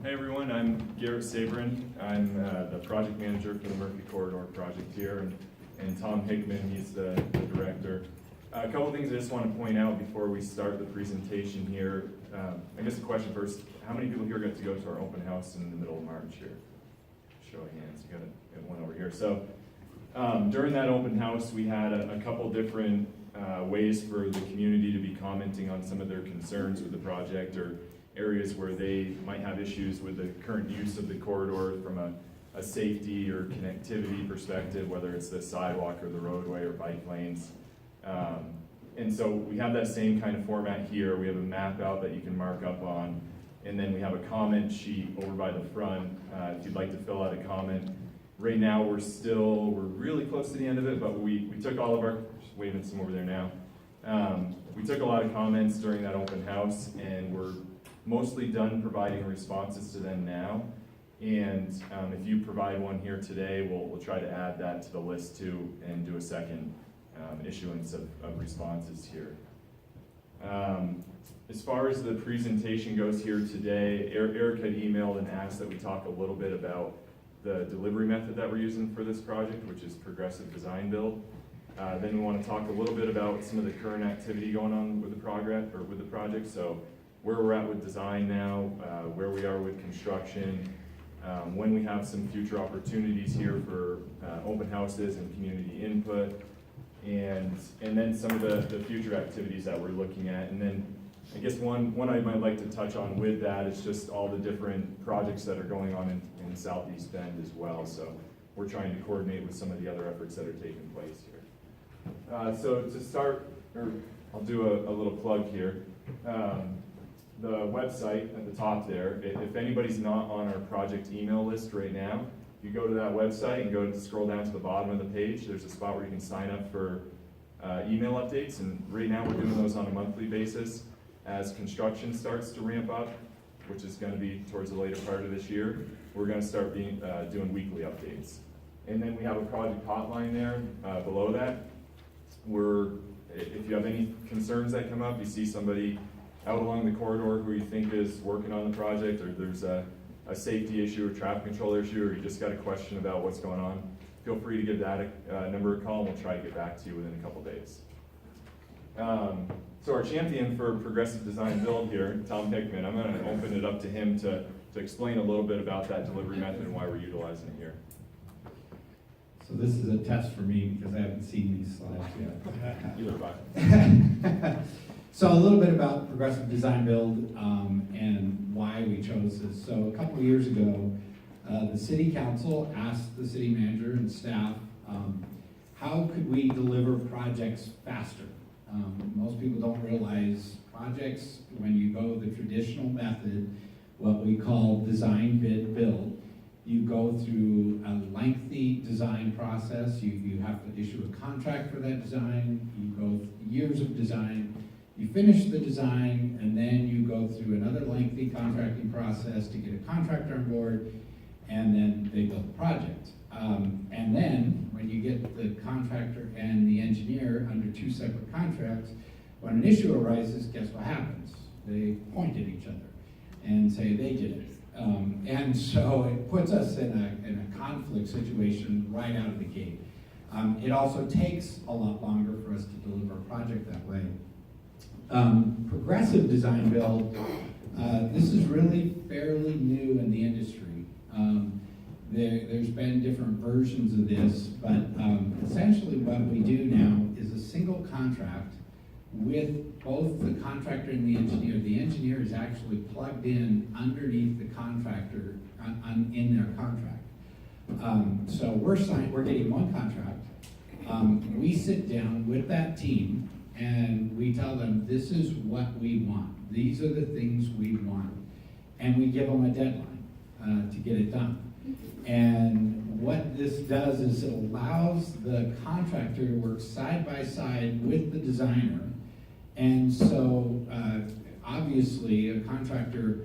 Hey everyone, I'm Garrett Sabourin. I'm the project manager for the Murphy Corridor project here, and Tom Hickman, he's the director. A couple things I just want to point out before we start the presentation here. I guess the question first, how many people here got to go to our open house in the middle of March here? Show of hands, you got one over here. So during that open house, we had a couple different ways for the community to be commenting on some of their concerns with the project, or areas where they might have issues with the current use of the corridor from a safety or connectivity perspective, whether it's the sidewalk or the roadway or bike lanes. And so we have that same kind of format here. We have a map out that you can mark up on, and then we have a comment sheet over by the front if you'd like to fill out a comment. Right now we're really close to the end of it, but we took all of our, just waving some over there now. We took a lot of comments during that open house, and we're mostly done providing responses to them now. And if you provide one here today, we'll try to add that to the list too and do a second issuance of responses here. As far as the presentation goes here today, Eric had emailed and asked that we talk a little bit about the delivery method that we're using for this project, which is progressive design build. Then we want to talk a little bit about some of the current activity going on with the project. So where we're at with design now, where we are with construction, when we have some future opportunities here for open houses and community input, and then some of the future activities that we're looking at. And then I guess one I might like to touch on with that is just all the different projects that are going on in Southeast Bend as well. So we're trying to coordinate with some of the other efforts that are taking place here. So to start, I'll do a little plug here. The website at the top there, if anybody's not on our project email list right now, you go to that website and scroll down to the bottom of the page. There's a spot where you can sign up for email updates, and right now we're doing those on a monthly basis. As construction starts to ramp up, which is going to be towards the later part of this year, we're going to start doing weekly updates. And then we have a project hotline there below that. If you have any concerns that come up, you see somebody out along the corridor who you think is working on the project, or there's a safety issue or traffic control issue, or you just got a question about what's going on, feel free to give that number a call, and we'll try to get back to you within a couple days. So our champion for progressive design build here, Tom Hickman, I'm going to open it up to him to explain a little bit about that delivery method and why we're utilizing it here. So this is a test for me because I haven't seen these slides yet. You look fine. So a little bit about progressive design build and why we chose this. So a couple of years ago, the city council asked the city manager and staff, how could we deliver projects faster? Most people don't realize projects, when you go the traditional method, what we call design, bid, build, you go through a lengthy design process. You have to issue a contract for that design. You go years of design. You finish the design, and then you go through another lengthy contracting process to get a contractor on board, and then they build the project. And then, when you get the contractor and the engineer under two separate contracts, when an issue arises, guess what happens? They point at each other and say they did it. And so it puts us in a conflict situation right out of the gate. It also takes a lot longer for us to deliver a project that way. Progressive design build, this is really fairly new in the industry. There's been different versions of this, but essentially what we do now is a single contract with both the contractor and the engineer. The engineer is actually plugged in underneath the contractor in their contract. So we're getting one contract. We sit down with that team and we tell them, this is what we want. These are the things we want. And we give them a deadline to get it done. And what this does is it allows the contractor to work side by side with the designer. And so obviously a contractor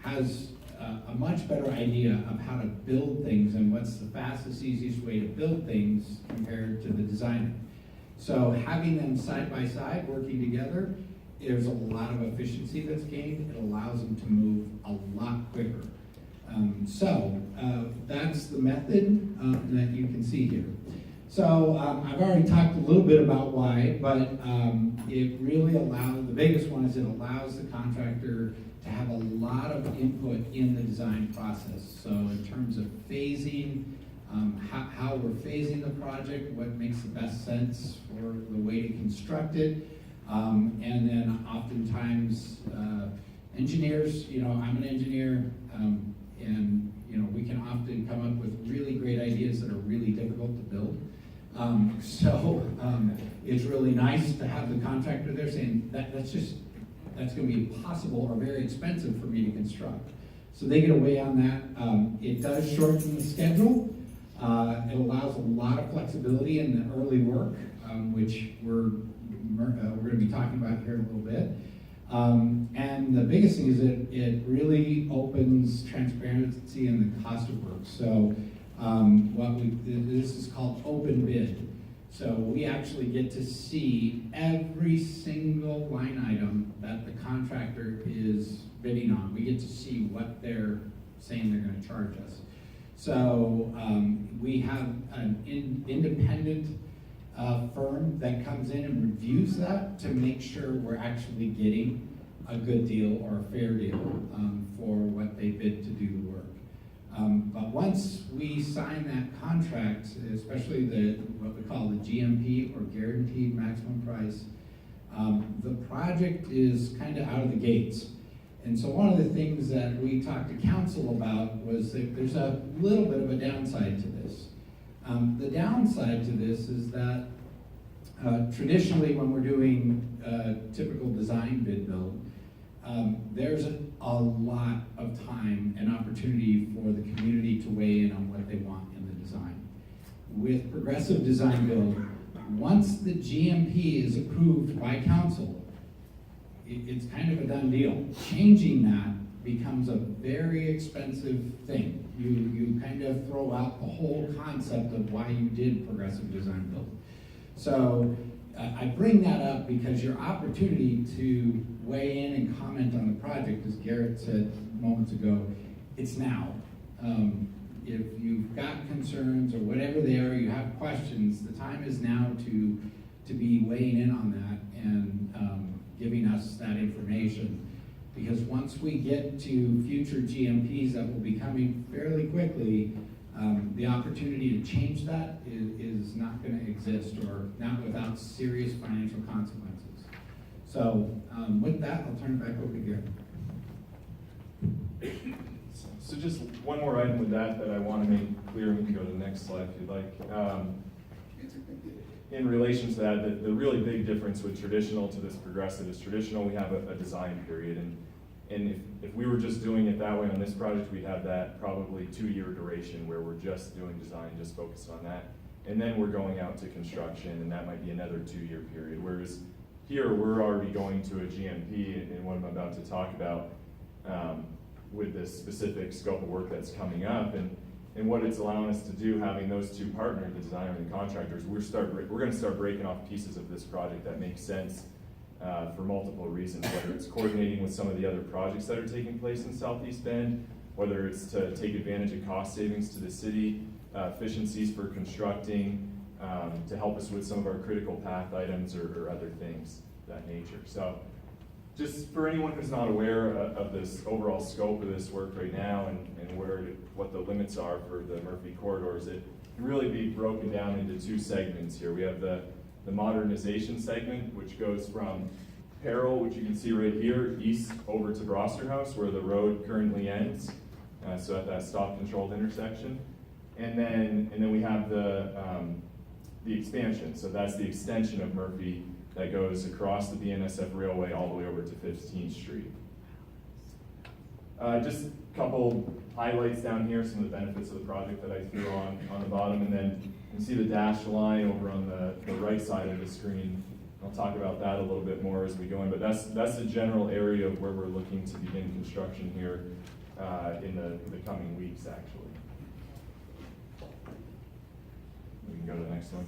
has a much better idea of how to build things and what's the fastest, easiest way to build things compared to the designer. So having them side by side working together, there's a lot of efficiency that's gained. It allows them to move a lot quicker. That's the method that you can see here. So I've already talked a little bit about why, but it really allows, the biggest one is it allows the contractor to have a lot of input in the design process. So in terms of phasing, how we're phasing the project, what makes the best sense for the way to construct it, and then oftentimes engineers, I'm an engineer, and we can often come up with really great ideas that are really difficult to build. It's really nice to have the contractor there saying that's going to be impossible or very expensive for me to construct. So they get away on that. It does shorten the schedule. It allows a lot of flexibility in the early work, which we're going to be talking about here in a little bit. And the biggest thing is it really opens transparency in the cost of work. So this is called open bid. So we actually get to see every single line item that the contractor is bidding on. We get to see what they're saying they're going to charge us. So we have an independent firm that comes in and reviews that to make sure we're actually getting a good deal or a fair deal for what they bid to do the work. But once we sign that contract, especially what we call the GMP or guaranteed maximum price, the project is kind of out of the gates. And so one of the things that we talked to council about was that there's a little bit of a downside to this. The downside to this is that traditionally when we're doing typical design bid build, there's a lot of time and opportunity for the community to weigh in on what they want in the design. With progressive design build, once the GMP is approved by council, it's kind of a done deal. Changing that becomes a very expensive thing. You kind of throw out the whole concept of why you did progressive design build. So I bring that up because your opportunity to weigh in and comment on the project, as Garrett said moments ago, it's now. If you've got concerns or whatever they are, you have questions, the time is now to be weighing in on that and giving us that information. Because once we get to future GMPs that will be coming fairly quickly, the opportunity to change that is not going to exist, or not without serious financial consequences. So with that, I'll turn it back over to Garrett. So just one more item with that I want to make clear, and we can go to the next slide if you'd like. In relation to that, the really big difference with traditional to this progressive is traditional, we have a design period, and if we were just doing it that way on this project, we'd have that probably 2-year duration where we're just doing design, just focused on that. And then we're going out to construction, and that might be another 2-year period. Whereas here, we're already going to a GMP, and what I'm about to talk about with this specific scope of work that's coming up, and what it's allowing us to do, having those two partners, the designer and the contractors, we're going to start breaking off pieces of this project that make sense for multiple reasons, whether it's coordinating with some of the other projects that are taking place in Southeast Bend, whether it's to take advantage of cost savings to the city, efficiencies for constructing, to help us with some of our critical path items or other things of that nature. So just for anyone who's not aware of this overall scope of this work right now and what the limits are for the Murphy corridors, it can really be broken down into 2 segments here. We have the modernization segment, which goes from Peril, which you can see right here, east over to Brosser House, where the road currently ends, so at that stop-controlled intersection. And then we have the expansion, so that's the extension of Murphy that goes across the BNSF Railway all the way over to 15th Street. Just a couple highlights down here, some of the benefits of the project that I threw on the bottom, and then you can see the dashed line over on the right side of the screen. I'll talk about that a little bit more as we go in, but that's the general area of where we're looking to begin construction here in the coming weeks, actually. We can go to the next one.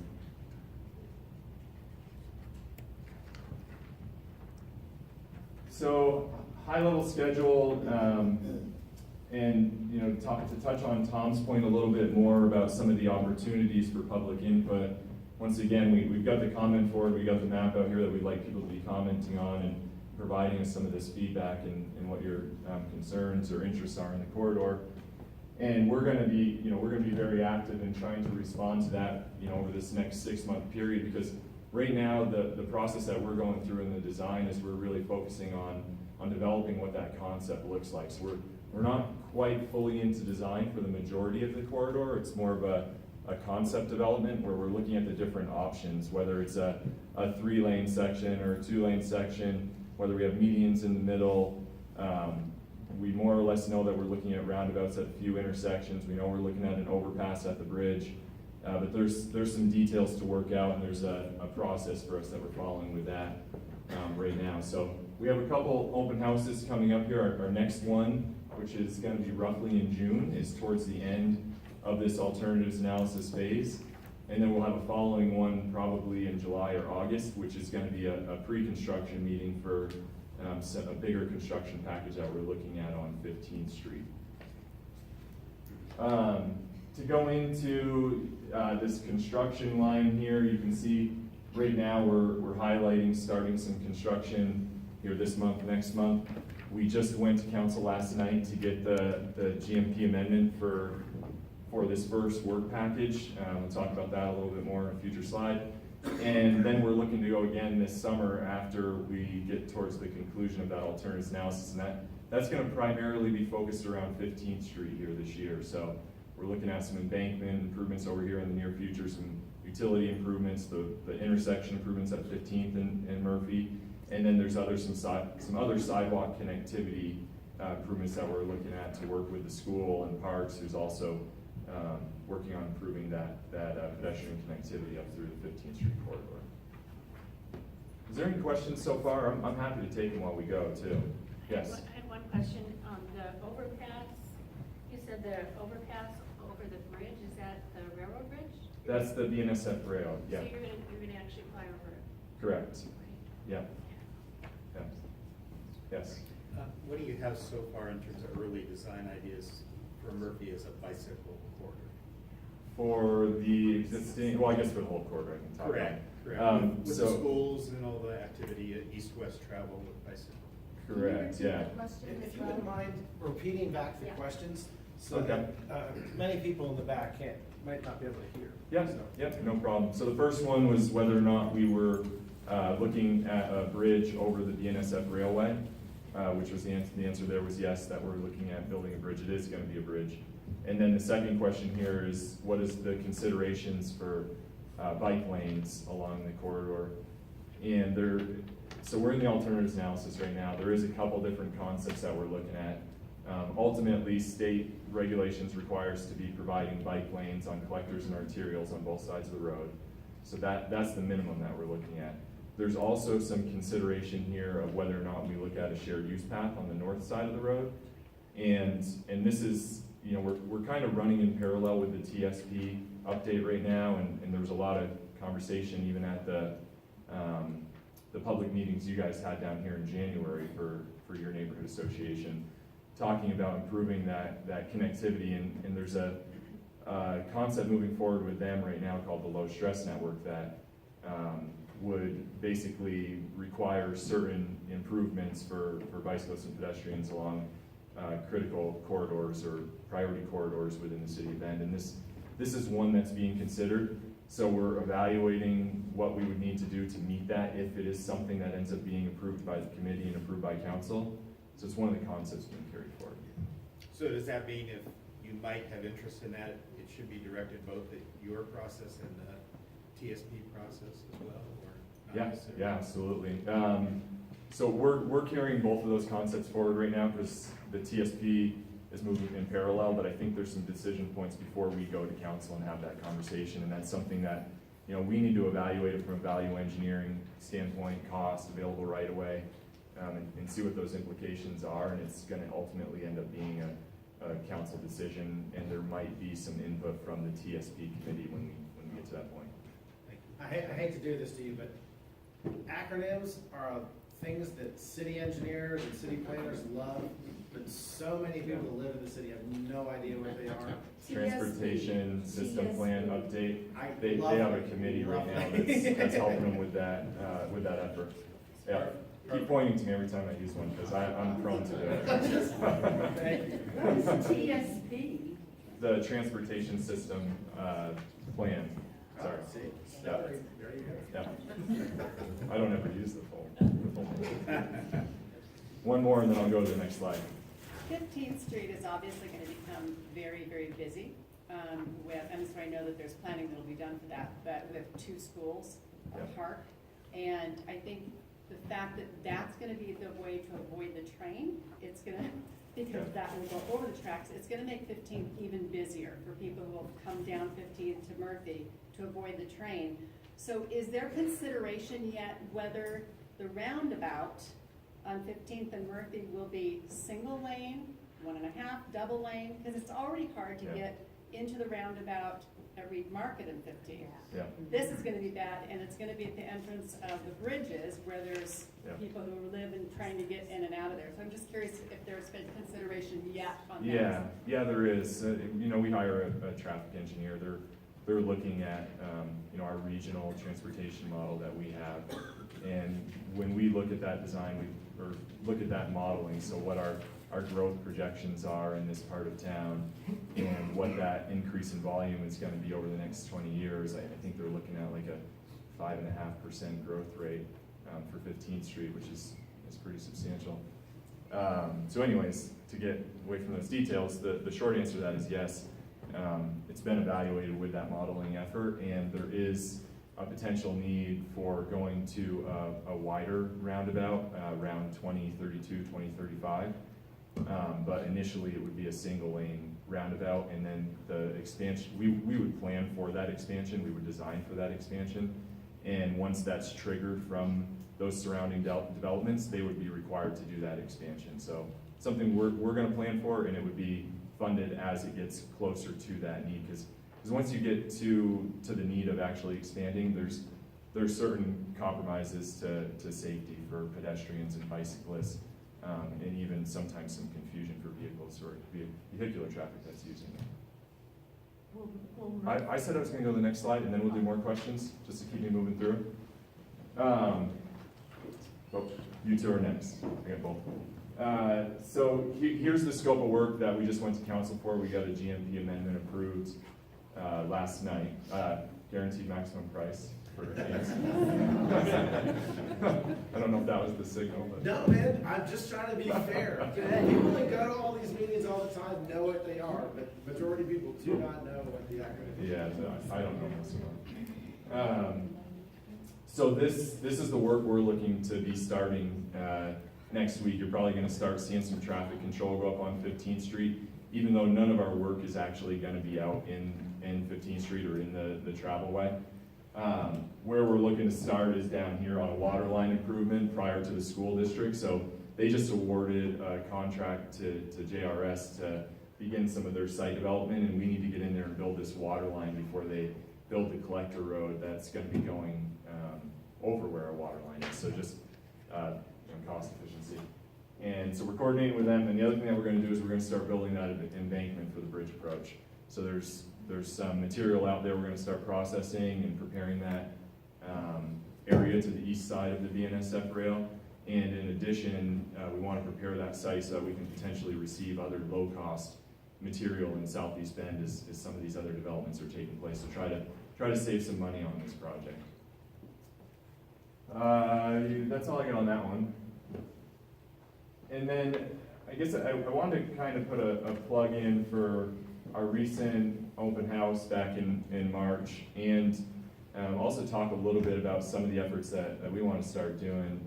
So high-level schedule, And, you know, to touch on Tom's point a little bit more about some of the opportunities for public input, once again, we've got the comment forward, we got the map out here that we'd like people to be commenting on and providing us some of this feedback and what your concerns or interests are in the corridor. And we're gonna be very active in trying to respond to that, you know, over this next 6-month period, because right now, the process that we're going through in the design is we're really focusing on developing what that concept looks like. So we're not quite fully into design for the majority of the corridor. It's more of a concept development where we're looking at the different options, whether it's a 3-lane section or a 2-lane section, whether we have medians in the middle. We more or less know that we're looking at roundabouts at a few intersections. We know we're looking at an overpass at the bridge. But there's some details to work out, and there's a process for us that we're following with that right now. So we have a couple open houses coming up here. Our next one, which is going to be roughly in June, is towards the end of this alternatives analysis phase. And then we'll have a following one probably in July or August, which is going to be a pre-construction meeting for a bigger construction package that we're looking at on 15th Street. To go into this construction line here, you can see right now we're highlighting starting some construction here this month, next month. We just went to council last night to get the GMP amendment for this first work package. We'll talk about that a little bit more in a future slide. And then we're looking to go again this summer after we get towards the conclusion of that alternatives analysis. And that's going to primarily be focused around 15th Street here this year. So we're looking at some embankment improvements over here in the near future, some utility improvements, the intersection improvements at 15th and Murphy, and then there's some other sidewalk connectivity improvements that we're looking at to work with the school and parks, who's also working on improving that pedestrian connectivity up through the 15th Street corridor. Is there any questions so far? I'm happy to take them while we go too. Yes. I had one question. The overpass, you said the overpass over the bridge, is that the railroad bridge? That's the BNSF rail, yeah. So you're gonna actually fly over it? Correct, Right. yeah. Yeah. Yes. What do you have so far in terms of early design ideas for Murphy as a bicycle corridor? For the existing, well, I guess for the whole corridor, I can talk about. Correct. With the So, schools and all the activity, east-west travel with bicycle. correct, yeah. If you wouldn't mind repeating back the Yeah. questions, so Okay. that many people in the back might not be able to hear. Yeah, So- yep, no problem. So the first one was whether or not we were looking at a bridge over the BNSF railway, which was the answer there was yes, that we're looking at building a bridge. It is going to be a bridge. And then the second question here is, what is the considerations for bike lanes along the corridor? And so we're in the alternatives analysis right now. There is a couple different concepts that we're looking at. Ultimately, state regulations require us to be providing bike lanes on collectors and arterials on both sides of the road. So that's the minimum that we're looking at. There's also some consideration here of whether or not we look at a shared use path on the north side of the road. And this is, you know, we're kind of running in parallel with the TSP update right now, and there was a lot of conversation even at the public meetings you guys had down here in January for your neighborhood association, talking about improving that connectivity, and there's a concept moving forward with them right now called the low stress network that would basically require certain improvements for bicyclists and pedestrians along critical corridors or priority corridors within the city of Bend. And this is one that's being considered. So we're evaluating what we would need to do to meet that if it is something that ends up being approved by the committee and approved by council. So it's one of the concepts being carried forward. So does that mean if you might have interest in that, it should be directed both at your process and the TSP process as well, or not necessarily? Yeah, absolutely. So we're carrying both of those concepts forward right now because the TSP is moving in parallel, but I think there's some decision points before we go to council and have that conversation, and that's something that, you know, we need to evaluate it from a value engineering standpoint, cost, available right away, and see what those implications are, and it's going to ultimately end up being a council decision, and there might be some input from the TSP committee when we get to that point. I hate to do this to you, but acronyms are a things that city engineers and city planners love, but so many people who live in the city have no idea what they are. Transportation system plan update. I They love have a it. committee right Love now it. that's helping them with that effort. Yeah, keep pointing to me every time I use one, because I'm prone to do it. Thank you. What is TSP? The transportation system, plan, sorry. See? Yeah. There you go. Yeah. I don't ever use the full name. One more and then I'll go to the next slide. 15th Street is obviously going to become very, very busy and so I know that there's planning that'll be done for that, but with two schools, a Yeah. park. And I think the fact that that's going to be the way to avoid the train, it's going to, because Yeah. that will go over the tracks, it's going to make 15th even busier for people who will come down 15th to Murphy to avoid the train. So is there consideration yet whether the roundabout on 15th and Murphy will be single lane, 1.5, double lane? Because it's already hard to Yeah. get into the roundabout at Reed Market in 15th. Yeah, This is gonna be bad, and it's gonna be at the entrance of the bridges where there's Yeah. people who live and trying to get in and out of there. So I'm just curious if there's been consideration yet on that. yeah, there is. We hire a traffic engineer. They're looking at, our regional transportation model that we have. And when we look at that design, or look at that modeling, so what our growth projections are in this part of town and what that increase in volume is gonna be over the next 20 years, I think they're looking at like a 5.5% growth rate for 15th Street, which is pretty substantial. So anyways, to get away from those details, the short answer to that is yes. It's been evaluated with that modeling effort, and there is a potential need for going to a wider roundabout, around 2032, 2035. But initially it would be a single lane roundabout, and then the expansion, we would plan for that expansion, we would design for that expansion. And once that's triggered from those surrounding developments, they would be required to do that expansion. So something we're gonna plan for, and it would be funded as it gets closer to that need. Because once you get to the need of actually expanding, there's certain compromises to safety for pedestrians and bicyclists, and even sometimes some confusion for vehicles or vehicular traffic that's using it. I said I was gonna go to the next slide, and then we'll do more questions, just to keep me moving through. You two are next. I got both. So here's the scope of work that we just went to council for. We got a GMP amendment approved last night. Guaranteed maximum price for fans. I don't know if that was the signal, but. No, man, I'm just trying to be fair. People that go to all these meetings all the time know what they are, but majority of people do not know what the acronym is. Yeah, I don't know this one. So this is the work we're looking to be starting next week. You're probably gonna start seeing some traffic control go up on 15th Street, even though none of our work is actually gonna be out in 15th Street or in the travelway. Where we're looking to start is down here on a water line improvement prior to the school district. So they just awarded a contract to JRS to begin some of their site development, and we need to get in there and build this water line before they build the collector road that's gonna be going over where our water line is. So just cost efficiency. And so we're coordinating with them, and the other thing that we're gonna do is we're gonna start building that embankment for the bridge approach. So there's some material out there we're gonna start processing and preparing that area to the east side of the BNSF rail. And in addition, we wanna prepare that site so that we can potentially receive other low-cost material in Southeast Bend as some of these other developments are taking place. So try to save some money on this project. That's all I got on that one. And then I guess I wanted to kind of put a plug in for our recent open house back in March, and also talk a little bit about some of the efforts that we want to start doing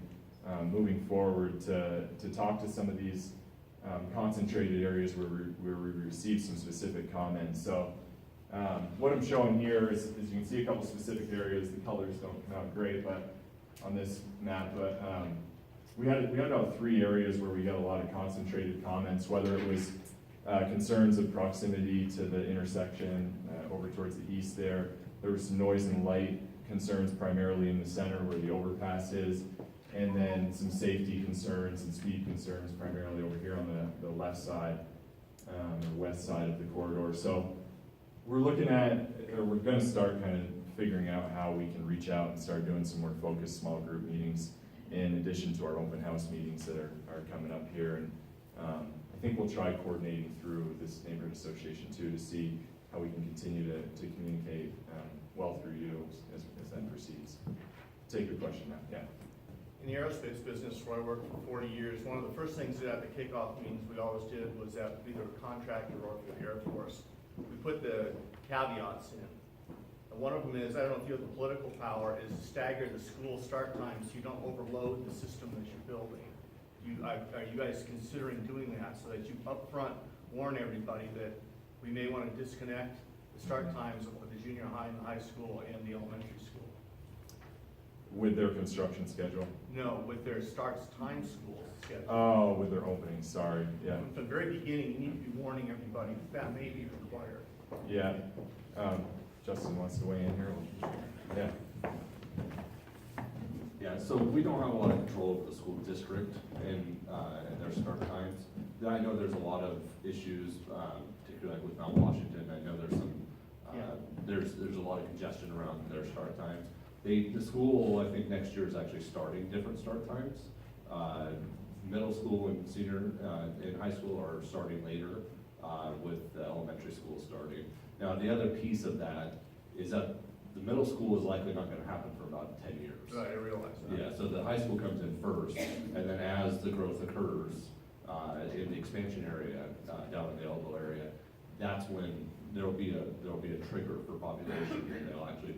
moving forward to talk to some of these concentrated areas where we receive some specific comments. So what I'm showing here is you can see a couple specific areas. The colors don't come out great, but on this map, but we had about 3 areas where we got a lot of concentrated comments, whether it was concerns of proximity to the intersection over towards the east there. There was some noise and light concerns primarily in the center where the overpass is, and then some safety concerns and speed concerns primarily over here on the left side, or west side of the corridor. So we're looking at, or we're gonna start kind of figuring out how we can reach out and start doing some more focused small group meetings in addition to our open house meetings that are coming up here. And I think we'll try coordinating through this neighborhood association too to see how we can continue to communicate well through you as that proceeds. Take your question now, yeah. In the aerospace business where I worked for 40 years, one of the first things that at the kickoff meetings we always did was at either a contractor or for the Air Force, we put the caveats in. And one of them is, I don't know if you have the political power, is to stagger the school start times so you don't overload the system that you're building. Are you guys considering doing that so that you upfront warn everybody that we may want to disconnect the start times of the junior high and the high school and the elementary school? With their construction schedule? No, with their starts time school schedule. Oh, with their opening, sorry, yeah. From the very beginning, you need to be warning everybody that may be required. Yeah, Justin wants to weigh in here. Yeah. Yeah, so we don't have a lot of control over the school district and their start times. I know there's a lot of issues, particularly like with Mount Washington. I know there's some, there's a lot of congestion around their start times. The school, I think next year is actually starting different start times. Middle school and senior and high school are starting later with the elementary school starting. Now, the other piece of that is that the middle school is likely not gonna happen for about 10 years. Right, I realize that. Yeah, so the high school comes in first, and then as the growth occurs in the expansion area, down in the Elbow area, that's when there'll be a trigger for population, and they'll actually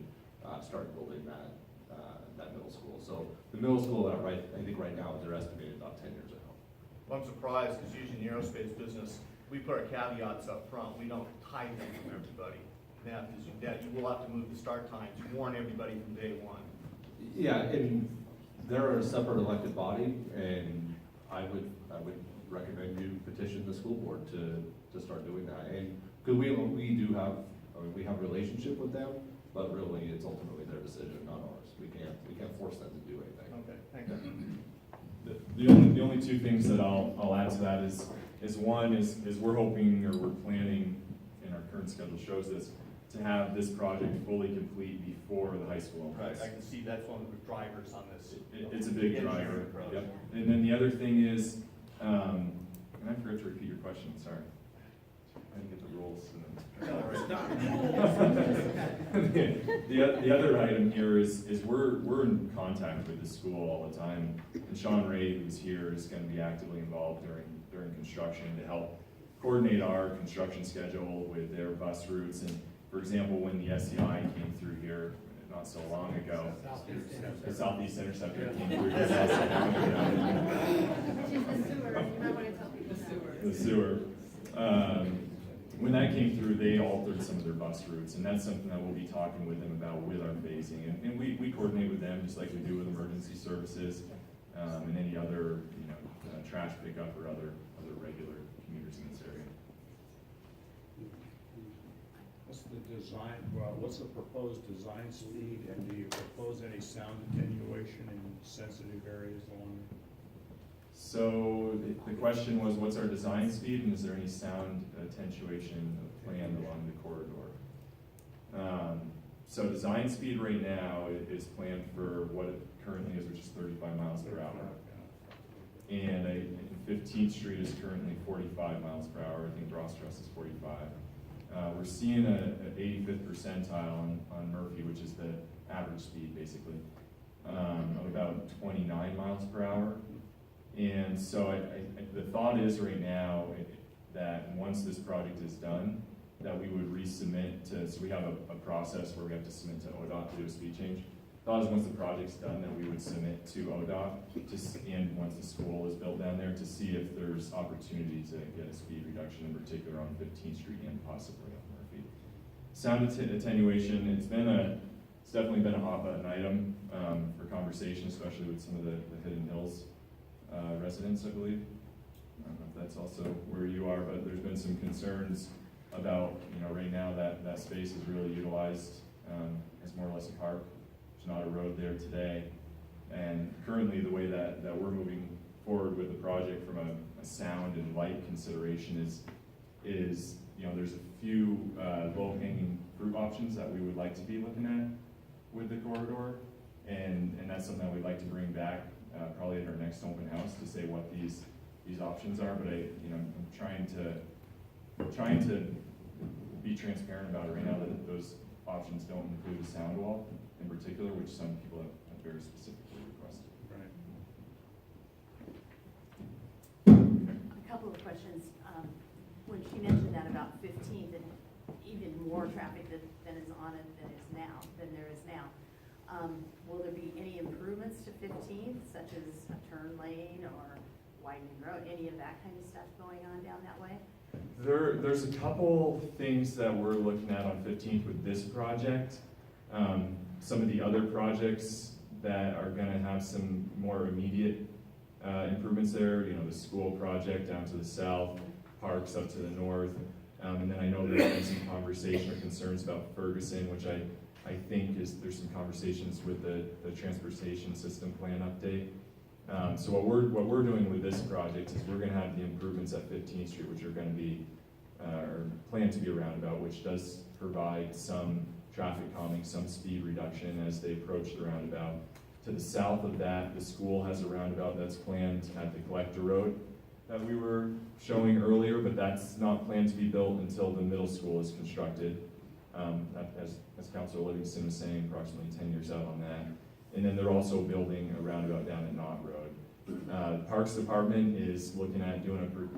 start building that middle school. So the middle school, I think right now, they're estimated about 10 years ago. Well, I'm surprised, because usually in the aerospace business, we put our caveats up front. We don't hide them from everybody. That you will have to move the start times, warn everybody from day one. Yeah, and they're a separate elected body, and I would recommend you petition the school board to start doing that. And because we do have, we have a relationship with them, but really it's ultimately their decision, not ours. We can't force them to do anything. Okay, thank you. The only two things that I'll add to that is one is we're hoping, or we're planning, and our current schedule shows this, to have this project fully complete before the high school opens. Right, I can see that's one of the drivers on this. It's a big driver. Engineering approach. Yep. And then the other thing is, and I forgot to repeat your question, sorry. I didn't get the rules. The other item here is we're in contact with the school all the time. And Sean Ray, who's here, is going to be actively involved during construction to help coordinate our construction schedule with their bus routes. And for example, when the SEI came through here not so long ago, the Southeast Interceptor came through here not so long ago. Which is the sewer, you might want to tell people that. The sewer. When that came through, they altered some of their bus routes, and that's something that we'll be talking with them about with our phasing. And we coordinate with them just like we do with emergency services and any other trash pickup or other regular commuters in this area. What's the design, what's the proposed design speed, and do you propose any sound attenuation in sensitive areas along? So the question was, what's our design speed, and is there any sound attenuation planned along the corridor? So design speed right now is planned for what it currently is, which is 35 miles per hour. And 15th Street is currently 45 miles per hour. I think Rostrust is 45. We're seeing an 85th percentile on Murphy, which is the average speed basically, of about 29 miles per hour. And so the thought is right now that once this project is done, that we would resubmit to, so we have a process where we have to submit to ODOT to do a speed change. The thought is once the project's done, that we would submit to ODOT and once the school is built down there to see if there's opportunity to get a speed reduction, in particular on 15th Street and possibly on Murphy. Sound attenuation, it's definitely been a hot button item for conversation, especially with some of the Hidden Hills residents, I believe. I don't know if that's also where you are, but there's been some concerns about, right now that space is really utilized as more or less a park. There's not a road there today. And currently, the way that we're moving forward with the project from a sound and light consideration is, you know, there's a few low-hanging fruit options that we would like to be looking at with the corridor, and that's something that we'd like to bring back probably at our next open house to say what these options are. But I'm trying to be transparent about it right now, that those options don't include a sound wall in particular, which some people have very specifically requested. Right. A couple of questions. When she mentioned that about 15th and even more traffic than is on it than there is now, will there be any improvements to 15th, such as a turn lane or widening road, any of that kind of stuff going on down that way? There's a couple things that we're looking at on 15th with this project. Some of the other projects that are gonna have some more immediate improvements there, you know, the school project down to the south, parks up to the north. And then I know there's been some conversation or concerns about Ferguson, which I think there's some conversations with the transportation system plan update. So what we're doing with this project is we're gonna have the improvements at 15th Street, which are gonna be, or planned to be a roundabout, which does provide some traffic calming, some speed reduction as they approach the roundabout. To the south of that, the school has a roundabout that's planned at the Collector Road that we were showing earlier, but that's not planned to be built until the middle school is constructed. As Councilor Livingston was saying, approximately 10 years out on that. And then they're also building a roundabout down at Knott Road. Parks Department is looking at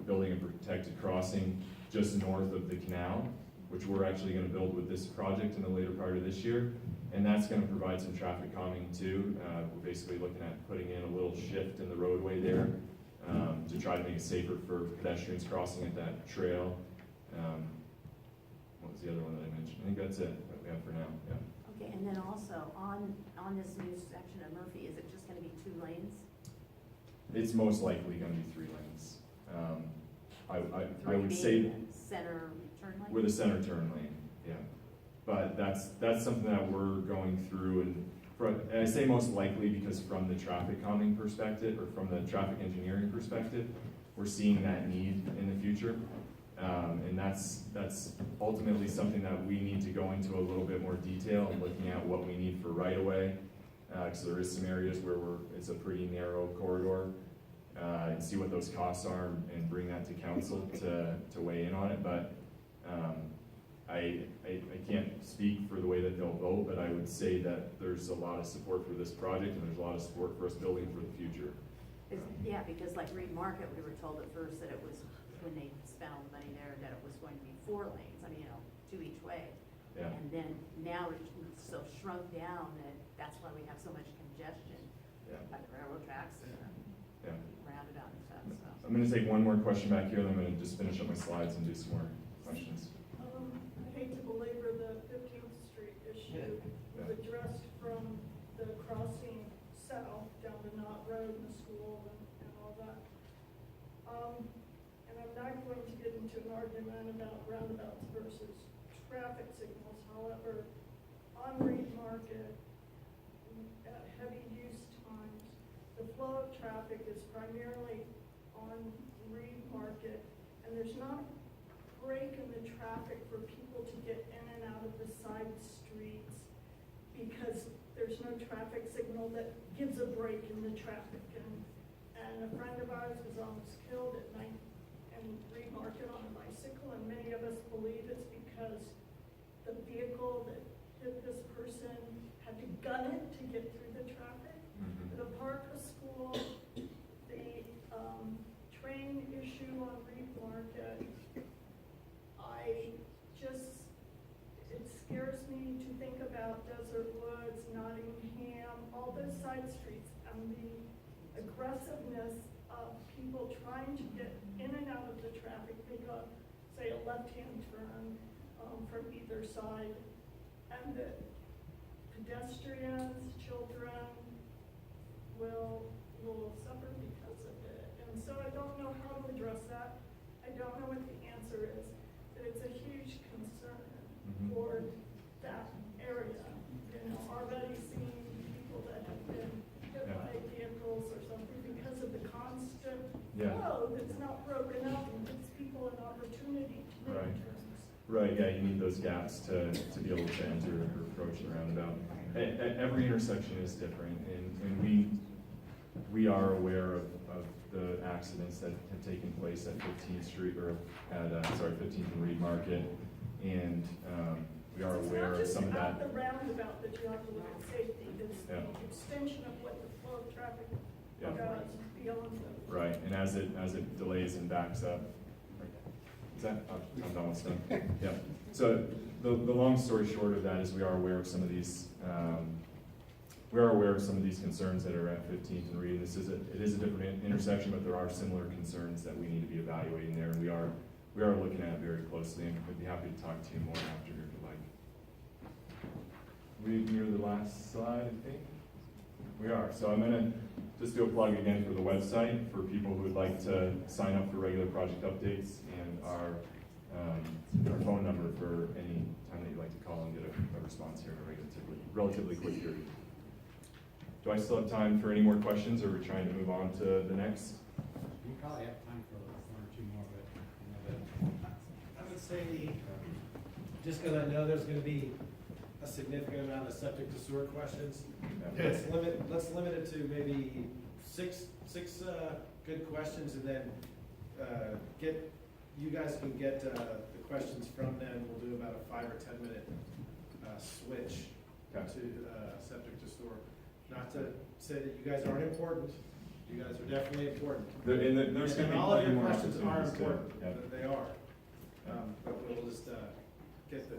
building a protected crossing just north of the canal, which we're actually gonna build with this project in the later part of this year. And that's gonna provide some traffic calming too. We're basically looking at putting in a little shift in the roadway there to try to make it safer for pedestrians crossing at that trail. What was the other one that I mentioned? I think that's it that we have for now, yeah. Okay, and then also on this new section of Murphy, is it just gonna be 2 lanes? It's most likely gonna be 3 lanes. I would Three say being center turn lane? with a center turn lane, yeah. But that's something that we're going through, and I say most likely because from the traffic calming perspective, or from the traffic engineering perspective, we're seeing that need in the future. And that's ultimately something that we need to go into a little bit more detail and looking at what we need for right of way. Because there is some areas where it's a pretty narrow corridor, and see what those costs are and bring that to council to weigh in on it. But I can't speak for the way that they'll vote, but I would say that there's a lot of support for this project and there's a lot of support for us building for the future. Yeah, because like Reed Market, we were told at first that it was, when they spent all the money there, that it was going to be 4 lanes, 2 each way. Yeah. And then now it's so shrunk down that that's why we have so much congestion by the railroad tracks and the roundabout and stuff, so. I'm gonna take one more question back here, and I'm gonna just finish up my slides and do some more questions. I hate to belabor the 15th Street issue. Yeah. You've addressed from the crossing south down to Knott Road and the school and all that. And I'm not going to get into an argument about roundabouts versus traffic signals. However, on Reed Market, at heavy use times, the flow of traffic is primarily on Reed Market, and there's not a break in the traffic for people to get in and out of the side streets because there's no traffic signal that gives a break in the traffic. And a friend of ours was almost killed at night in Reed Market on a bicycle, and many of us believe it's because the vehicle that hit this person had to gun it to get through the traffic. The park, the school, the train issue on Reed Market, it scares me to think about Desert Woods, Nottingham, all those side streets, and the aggressiveness of people trying to get in and out of the traffic, make say a left-hand turn from either side, and the pedestrians, children will suffer because of it. And so I don't know how to address that. I don't know what the answer is, but it's a huge concern for that area. Already seeing people that have been hit by Right, yeah, you need those gaps to be able to enter or approach the roundabout. Every intersection is different, and we are aware of the accidents that have taken place at 15th Street, or at, 15th and Reed Market, and we are aware of some of that. It's not just about the roundabout that you have to look at safety, it's the Yeah. extension of what the flow of traffic Yeah. does beyond the. Right, and as it delays and backs up. Is that, I'm almost done. Yeah, so the long story short of that is we are aware of some of these, concerns that are at 15th and Reed. It is a different intersection, but there are similar concerns that we need to be evaluating there, and we are looking at it very closely, and we'd be happy to talk to you more after if you'd like. We near the last slide, I think. We are, so I'm gonna just do a plug again for the website for people who would like to sign up for regular project updates, and our phone number for any time that you'd like to call and get a response here in a relatively quick period. Do I still have time for any more questions, or are we trying to move on to the next? We probably have time for one or two more, but I would say, just because I know there's gonna be a significant amount of septic to sewer questions, let's limit it to maybe six good questions, and then you guys can get the questions from them. We'll do about a 5 or 10 minute switch Okay. to septic to sewer. Not to say that you guys aren't important. You guys are definitely important. There's gonna And be all of plenty your more questions are opportunities to- important. yeah. They are. But we'll just get the.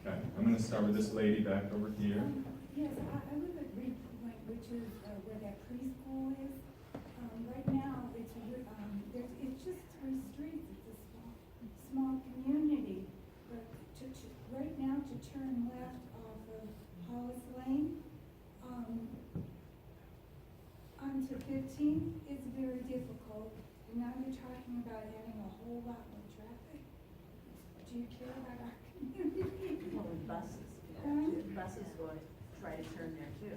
Okay, I'm gonna start with this lady back over here. Yes, I live at Reed Point, which is where that preschool is. Right now, it's just 3 streets, it's a small community. But right now, to turn left off of Hollis Lane, onto 15th is very difficult. And now you're talking about adding a whole lot more traffic. Do you care about our community? Well, with buses, buses will try to turn there too.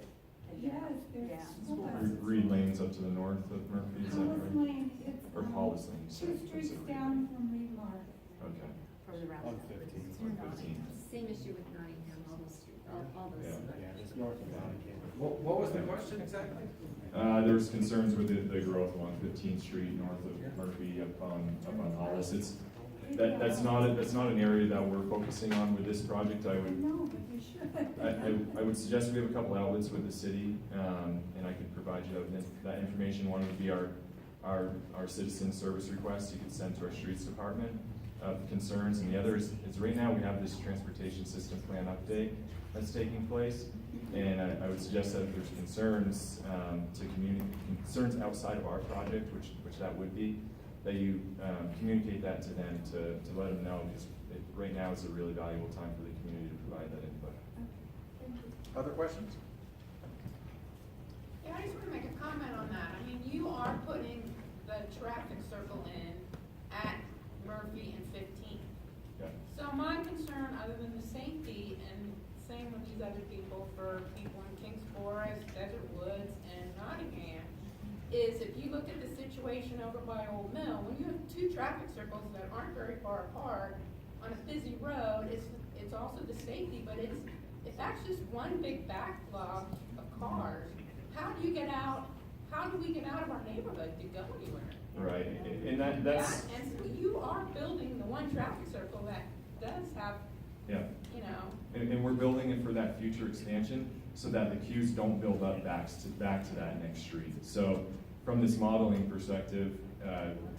And Yes, there's yeah. school buses. Reed Lane's up to the north of Murphy, is that Hollis right? Lane, it's, Or Hollis Lane, you 2 said. streets down from Reed Market. Okay. From the roundabout. On 15. On 15. Same issue with Nottingham, all those, all those. Yeah. Yeah, it's north of Nottingham. What was the question exactly? There was concerns with the growth along 15th Street, north of Murphy, up on Hollis. That's not an area that we're focusing on with this project. I would No, but you should. I would suggest we have a couple outlets with the city, and I could provide you that information. One would be our citizen service request you could send to our streets department of concerns, and the other is right now we have this transportation system plan update that's taking place, and I would suggest that if there's concerns concerns outside of our project, which that would be, that you communicate that to them to let them know, because right now is a really valuable time for the community to provide that input. Other questions? Yeah, I just want to make a comment on that. I mean, you are putting the traffic circle in at Murphy and 15th. Yeah. So my concern, other than the safety, and same with these other people, for people in Kings Forest, Desert Woods, and Nottingham, is if you look at the situation over by Old Mill, when you have 2 traffic circles that aren't very far apart on a busy road, it's also the safety, but if that's just one big backlog of cars, how do we get out of our neighborhood to go anywhere? Right, and that's, Yeah, and so you are building the one traffic circle that does have, yeah. you know, And we're building it for that future expansion so that the queues don't build up back to that next street. So from this modeling perspective,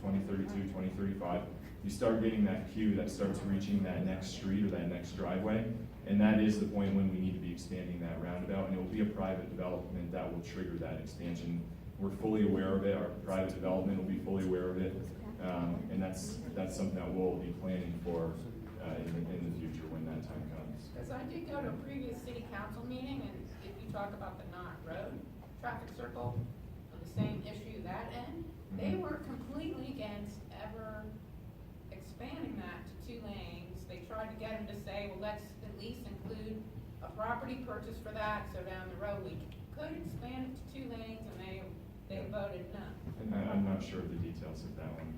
2032, 2035, you start getting that queue that starts reaching that next street or that next driveway. And that is the point when we need to be expanding that roundabout, and it will be a private development that will trigger that expansion. We're fully aware of it, our private development will be fully aware of it, and that's something that we'll be planning for in the future when that time comes. because I did go to a previous city council meeting, and if you talk about the Knott Road traffic circle, the same issue that end, they were completely against ever expanding that to 2 lanes. They tried to get them to say, well, let's at least include a property purchase for that, so down the road we could expand it to 2 lanes, and they voted no. And I'm not sure of the details of that one.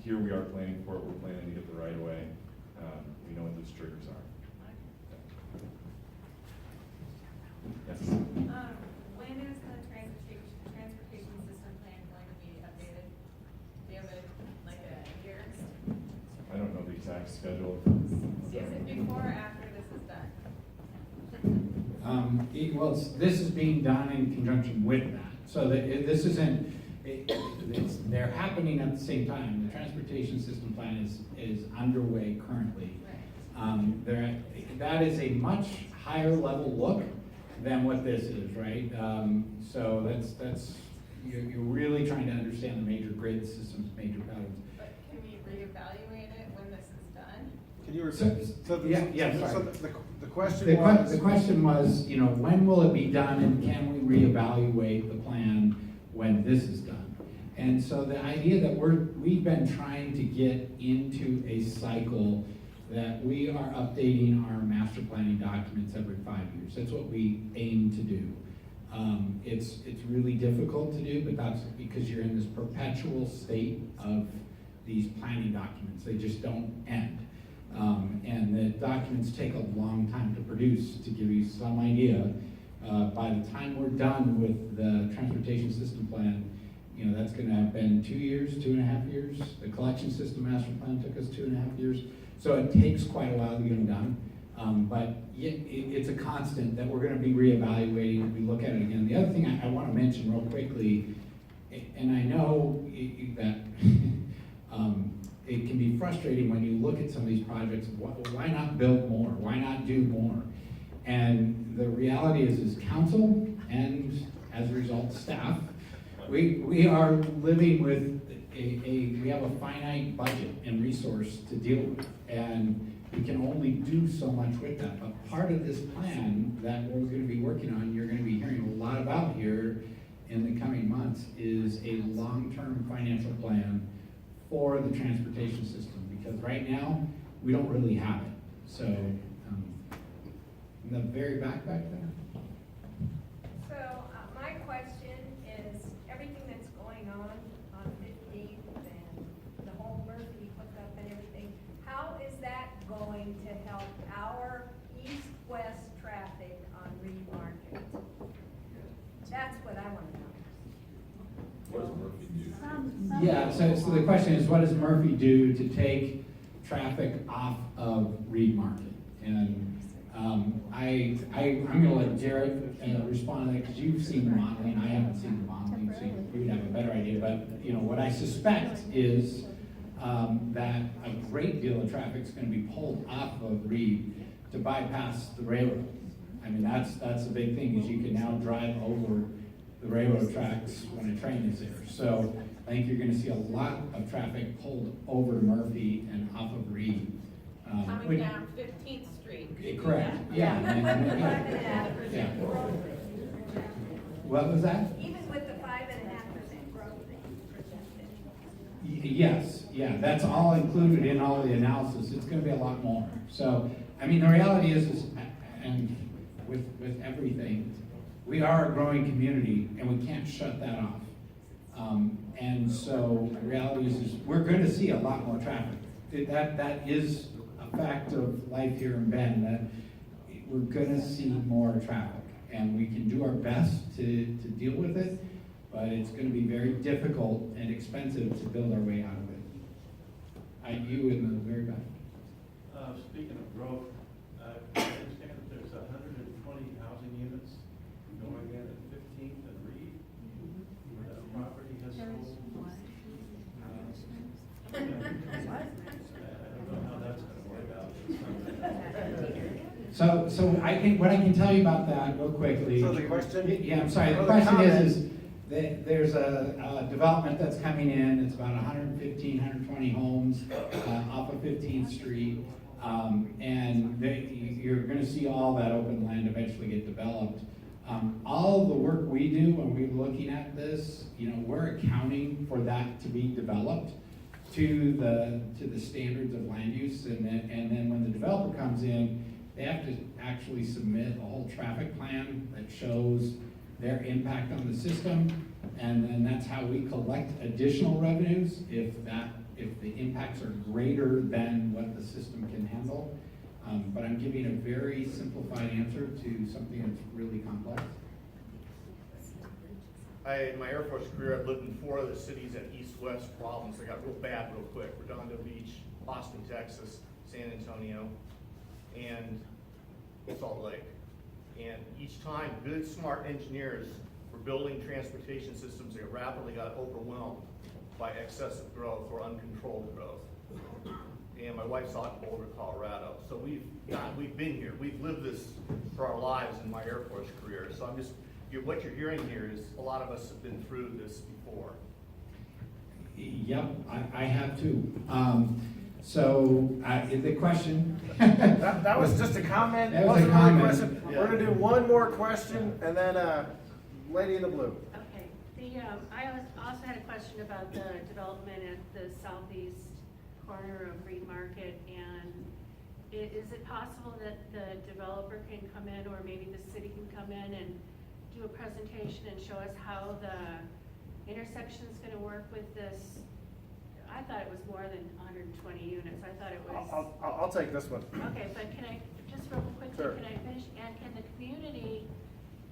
Here we are planning for it, we're planning to get the right of way exact schedule. Is it before or after this is done? Well, this is being done in conjunction with that. So that this isn't, they're happening at the same time. The transportation system plan is underway currently. That is a much higher level look than what this is, right? So that's you're really trying to understand the major grid systems, major patterns. But can we reevaluate it when this is done? Can you repeat? So the- Yeah, so sorry. the question The was. question was, you know, when will it be done and can we reevaluate the plan when this is done? And so the idea that we've been trying to get into a cycle that we are updating our master planning documents every 5 years. That's what we aim to do. It's really difficult to do, but that's because you're in this perpetual state of these planning documents. They just don't end. And the documents take a long time to produce. To give you some idea, by the time we're done with the transportation system plan, you know, that's gonna have been 2 years, 2.5 years. The collection system master plan took us 2.5 years. So it takes quite a while to get them done. But it's a constant that we're gonna be reevaluating as we look at it again. The other thing I wanna mention real quickly, and I know that it can be frustrating when you look at some of these projects, why not build more? Why not do more? And the reality is council and as a result, staff, we are living with we have a finite budget and resource to deal with. And we can only do so much with that. But part of this plan that we're gonna be working on, you're gonna be hearing a lot about here in the coming months, is a long-term financial plan for the transportation system. Because right now, we don't really have it. So, in the very back there. So, my question is, everything that's going on 15th and the whole Murphy hookup and everything, how is that going to help our east-west traffic on Reed Market? That's what I want to know. What does Murphy do? Yeah, so the question is, what does Murphy do to take traffic off of Reed Market? And I'm gonna let Garrett respond to that, because you've seen the modeling, I haven't seen the modeling, so you'd have a better idea. But, you know, what I suspect is that a great deal of traffic's gonna be pulled off of Reed to bypass the railroad. I mean, that's the big thing, is you can now drive over the railroad tracks when a train is there. So I think you're gonna see a lot of traffic pulled over to Murphy and off of Reed. Coming down 15th Street. Correct, yeah. Yeah. What was that? Even with the 5.5% growth that you projected. Yes, yeah, that's all included in all the analysis. It's gonna be a lot more. So, I mean, the reality is and with everything, we are a growing community and we can't shut that off. And so the reality is we're gonna see a lot more traffic. That is a fact of life here in Bend, that we're gonna see more traffic. And we can do our best to deal with it, but it's gonna be very difficult and expensive to build our way out of it. You in the very back. Speaking of growth, I understand that there's 120 housing units going in at 15th and Reed. That property has sold. I don't know how that's gonna work out. So I think what I can tell you about that real quickly. So the question? Yeah, I'm sorry. The Well, question comment. is that there's a development that's coming in. It's about 115, 120 homes off of 15th Street. And you're gonna see all that open land eventually get developed. All the work we do when we're looking at this, you know, we're accounting for that to be developed to the standards of land use. And then when the developer comes in, they have to actually submit a whole traffic plan that shows their impact on the system. And then that's how we collect additional revenues if the impacts are greater than what the system can handle. But I'm giving a very simplified answer to something that's really complex. In my Air Force career, I've lived in 4 of the cities that east-west problems. They got real bad real quick. Redondo Beach, Austin, Texas, San Antonio, and Salt Lake. And each time, good, smart engineers were building transportation systems that rapidly got overwhelmed by excessive growth or uncontrolled growth. And my wife's out in Boulder, Colorado. So we've been here. We've lived this for our lives in my Air Force career. So what you're hearing here is a lot of us have been through this before. Yep, I have too. The question. That was just a comment. That was a Wasn't really comment. question. We're gonna do one more question and then, lady in the blue. Okay, I also had a question about the development at the southeast corner of Reed Market, and is it possible that the developer can come in, or maybe the city can come in and do a presentation and show us how the intersection's gonna work with this? I thought it was more than 120 units, I thought it was. I'll take this one. Okay, but can I, just real quickly, Sure. can I finish? And can the community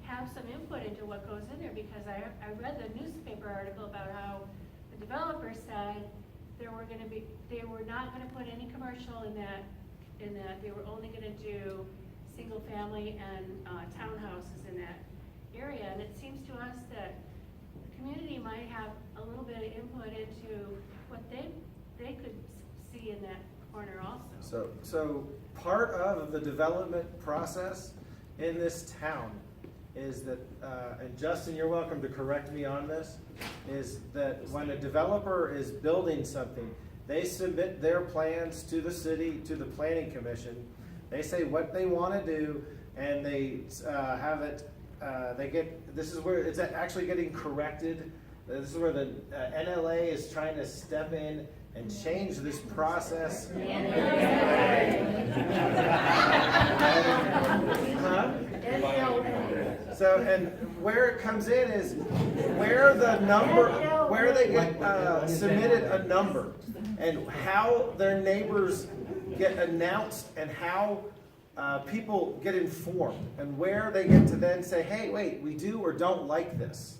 have some input into what goes in there? Because I read the newspaper article about how the developer said they were not gonna put any commercial in that, they were only gonna do single family and townhouses in that area. And it seems to us that the community might have a little bit of input into what they could see in that corner also. So part of the development process in this town is that, and Justin, you're welcome to correct me on this, is that when a developer is building something, they submit their plans to the city, to the planning commission. They say what they want to do, and they have it, this is where it's actually getting corrected. This is where the NLA is trying to step in and change this process. Huh? So, and where it comes in is where they get submitted a number, and how their neighbors get announced, and how people get informed, and where they get to then say, hey, wait, we do or don't like this.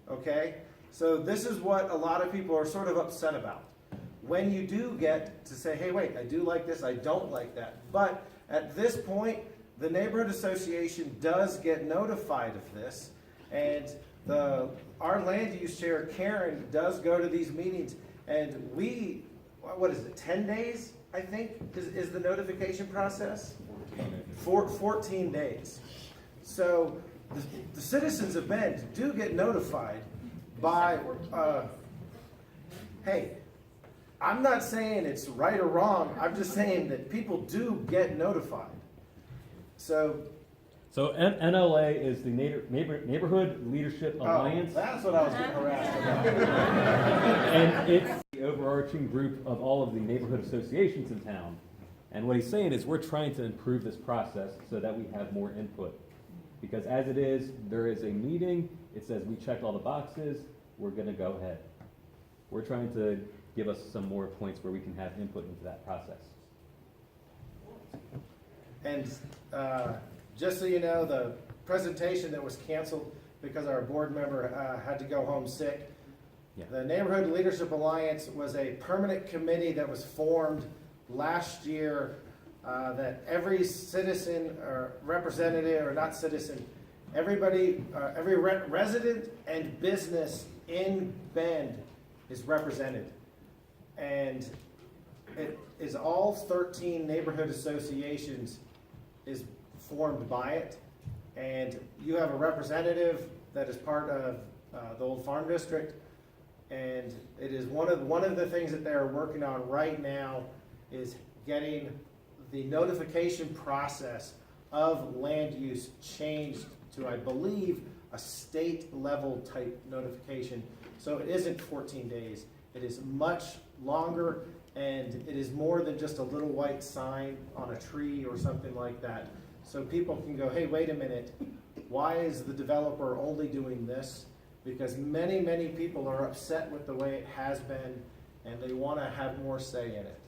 Okay? So this is what a lot of people are sort of upset about. When you do get to say, hey, wait, I do like this, I don't like that. But at this point, the neighborhood association does get notified of this, and our land use chair, Karen, does go to these meetings, and what is it, 10 days, I think, is the notification process? 14 days. So the citizens of Bend do get notified by, hey, I'm not saying it's right or wrong, I'm just saying that people do get notified. So NLA is the Neighborhood Leadership Alliance. That's what I was getting harassed about. And it's the overarching group of all of the neighborhood associations in town. And what he's saying is we're trying to improve this process so that we have more input. Because as it is, there is a meeting, it says we checked all the boxes, we're going to go ahead. We're trying to give us some more points where we can have input into that process. And just so you know, the presentation that was canceled because our board member had to go home sick, the Neighborhood Leadership Alliance was a permanent committee that was formed last year that every citizen or representative, or not citizen, everybody, every resident and business in Bend is represented. And it is all 13 neighborhood associations is formed by it. And you have a representative that is part of the Old Farm District. And it is one of the things that they're working on right now is getting the notification process of land use changed to, I believe, a state level type notification. So it isn't 14 days. It is much longer, and it is more than just a little white sign on a tree or something like that. So people can go, hey, wait a minute, why is the developer only doing this? Because many, many people are upset with the way it has been, and they want to have more say in it.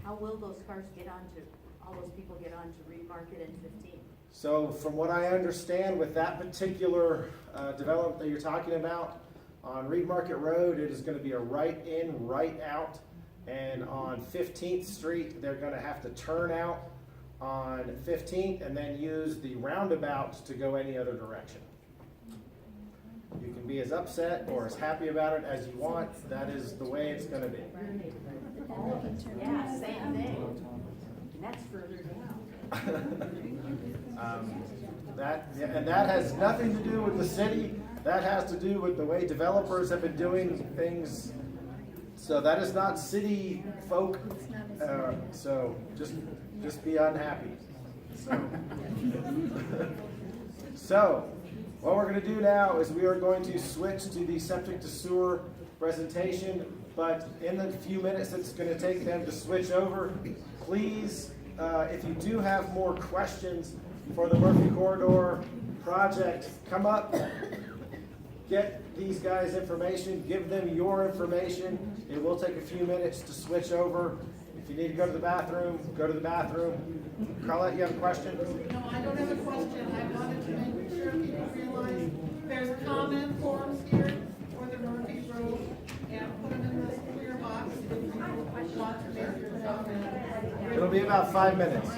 How will those cars get onto, all those people get onto Reed Market and 15? So from what I understand with that particular development that you're talking about, on Reed Market Road, it is going to be a right in, right out, And on 15th Street, they're gonna have to turn out on 15th and then use the roundabout to go any other direction. You can be as upset or as happy about it as you want. That is the way it's gonna be. Yeah, same thing. And that's further down. And that has nothing to do with the city. That has to do with the way developers have been doing things. So that is not city folk. So just be unhappy. So what we're going to do now is we are going to switch to the septic to sewer presentation. But in the few minutes it's going to take them to switch over, please, if you do have more questions for the Murphy Corridor project, come up, get these guys information, give them your information. It will take a few minutes to switch over. If you need to go to the bathroom, go to the bathroom. Carlette, you have a question? No, I don't have a question. I wanted to make sure people realize there's comment forms here for the Murphy Road, and put them in this clear box if you want to make your comment. It'll be about 5 minutes.